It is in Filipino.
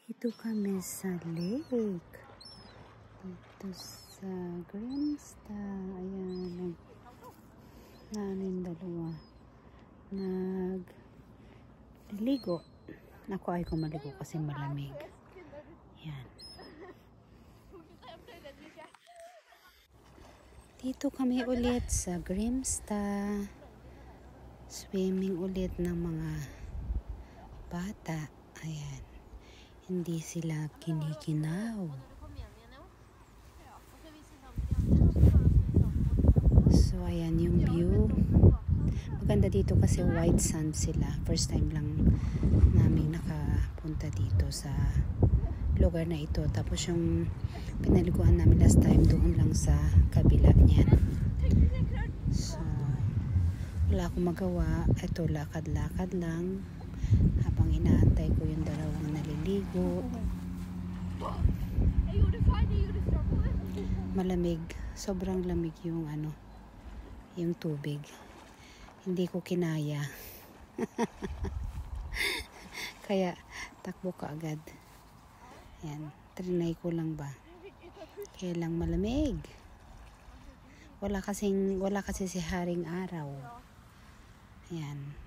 Dito kami sa lake. Dito sa Grimsta. Ayan. Namin dalawa. Nagliligo. Ako ay kumaligo kasi malamig. Yan. Dito kami ulit sa Grimsta. Swimming ulit ng mga bata. Ayan. Hindi sila kinikinaw. So, ayan yung view. Maganda dito kasi white sand sila. First time lang namin nakapunta dito sa lugar na ito. Tapos yung pinaliguan namin last time doon lang sa kabila niyan. So, wala akong magawa. Ito, lakad-lakad lang. Habang inaantay ko yung dalawang naliligo. Malamig. Sobrang lamig yung yung tubig. Hindi ko kinaya. Kaya takbo ka agad. Yan. Trinay ko lang ba. Kaya lang malamig. Wala kasi si haring araw. Yan.